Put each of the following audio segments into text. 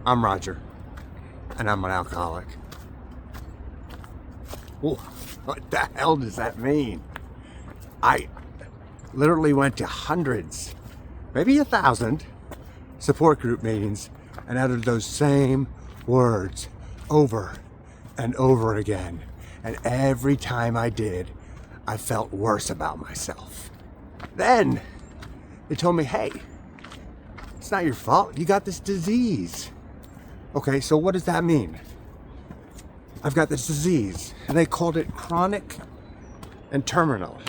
I'm Roger, and I'm an alcoholic. Whoa, what the hell does that mean? I literally went to hundreds, maybe 1,000 support group meetings and uttered those same words over and over again. And every time I did, I felt worse about myself. Then they told me, hey, it's not your fault. You got this disease. Okay, so what does that mean? I've got this disease, and they called it chronic and terminal.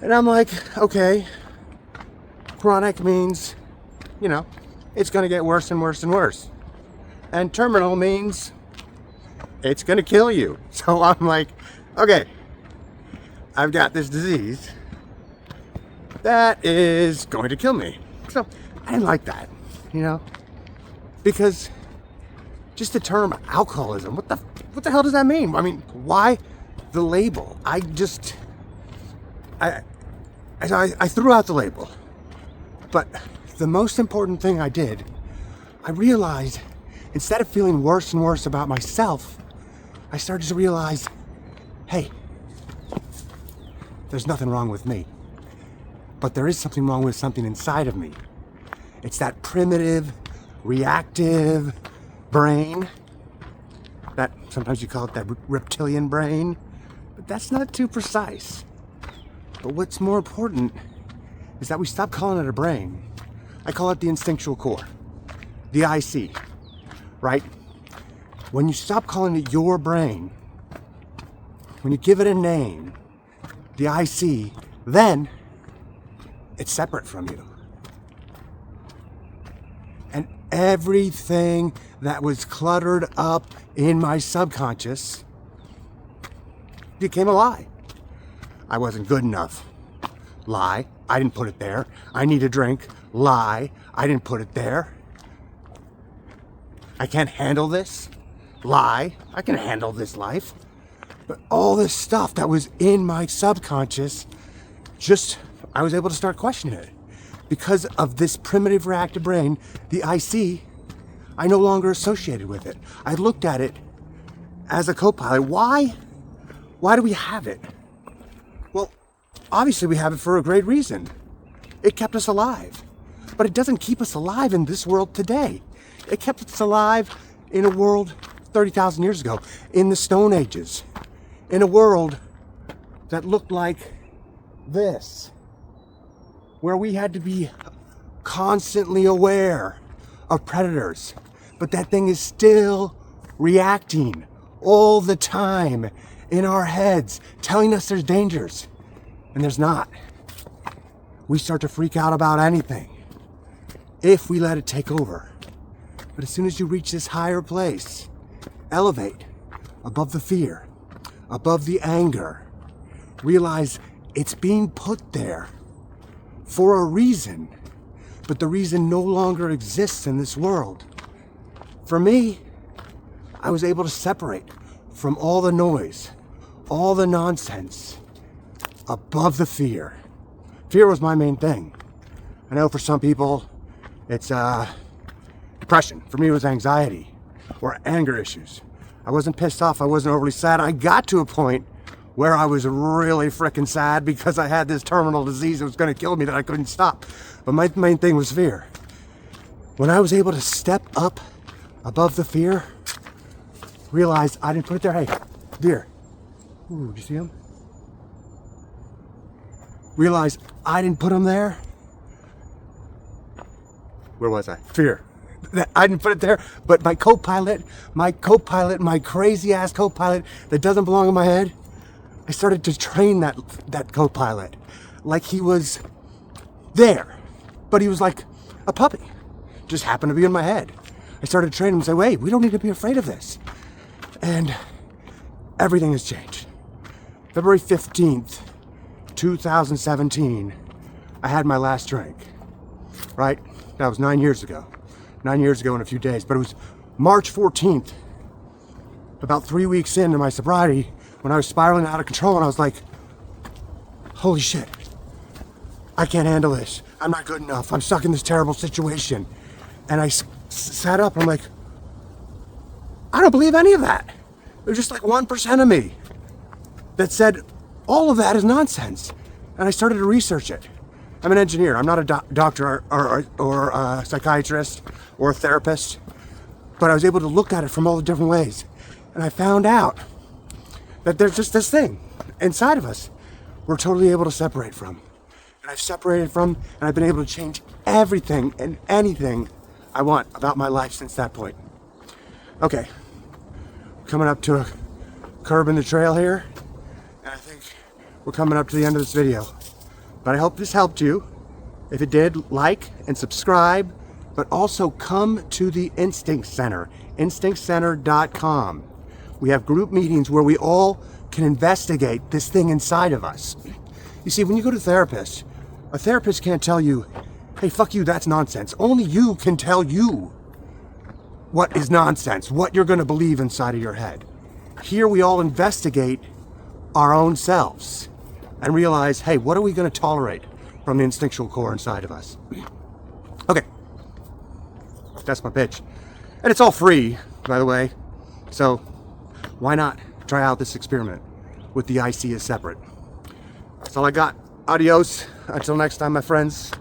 And I'm like, okay, chronic means, it's gonna get worse and worse and worse. And terminal means it's gonna kill you. So I'm like, okay, I've got this disease that is going to kill me. So I didn't like that, because just the term alcoholism, what the hell does that mean? I mean, why the label? I threw out the label. But the most important thing I did, I realized instead of feeling worse and worse about myself, I started to realize, hey, there's nothing wrong with me. But there is something wrong with something inside of me. It's that primitive, reactive brain. That sometimes you call it that reptilian brain. But that's not too precise. But what's more important is that we stop calling it a brain. I call it the Instinctual Core, the IC, right? When you stop calling it your brain, when you give it a name, the IC, then it's separate from you. And everything that was cluttered up in my subconscious became a lie. I wasn't good enough. Lie. I didn't put it there. I need a drink. Lie. I didn't put it there. I can't handle this. Lie. I can handle this life. But all this stuff that was in my subconscious, I was able to start questioning it. Because of this primitive reactive brain, the IC, I no longer associated with it. I looked at it as a co-pilot. Why? Why do we have it? Well, obviously we have it for a great reason. It kept us alive. But it doesn't keep us alive in this world today. It kept us alive in a world 30,000 years ago, in the Stone Ages, in a world that looked like this, where we had to be constantly aware of predators. But that thing is still reacting all the time in our heads, telling us there's dangers, and there's not. We start to freak out about anything if we let it take over. But as soon as you reach this higher place, elevate above the fear, above the anger, realize it's being put there for a reason, but the reason no longer exists in this world. For me, I was able to separate from all the noise, all the nonsense, above the fear. Fear was my main thing. I know for some people, it's depression. For me, it was anxiety or anger issues. I wasn't pissed off. I wasn't overly sad. I got to a point where I was really freaking sad because I had this terminal disease that was going to kill me that I couldn't stop. But my main thing was fear. When I was able to step up above the fear, realize I didn't put it there. Hey, deer. Ooh, did you see him? Realize I didn't put him there. Where was I? Fear. I didn't put it there, but my co-pilot, my crazy ass co-pilot that doesn't belong in my head, I started to train that co-pilot like he was there, but he was like a puppy, just happened to be in my head. I started to train him and say, wait, we don't need to be afraid of this. And everything has changed. February 15th, 2017, I had my last drink, right? That was 9 years ago. 9 years ago in a few days, but it was March 14th, about 3 weeks into my sobriety, when I was spiraling out of control, and I was like, holy shit, I can't handle this. I'm not good enough. I'm stuck in this terrible situation. And I sat up. I'm like, I don't believe any of that. There's just like 1% of me that said all of that is nonsense. And I started to research it. I'm an engineer. I'm not a doctor or a psychiatrist or a therapist. But I was able to look at it from all the different ways. And I found out that there's just this thing inside of us we're totally able to separate from. And I've separated from, and I've been able to change everything and anything I want about my life since that point. Okay, coming up to a curb in the trail here, and I think we're coming up to the end of this video. But I hope this helped you. If it did, like and subscribe, but also come to the Instinct Center, instinctcenter.com. We have group meetings where we all can investigate this thing inside of us. You see, when you go to a therapist can't tell you, hey, fuck you, that's nonsense. Only you can tell you what is nonsense, what you're going to believe inside of your head. Here we all investigate our own selves and realize, hey, what are we going to tolerate from the instinctual core inside of us? Okay, that's my pitch. And it's all free, by the way. So why not try out this experiment with the I see as separate? That's all I got. Adios. Until next time, my friends.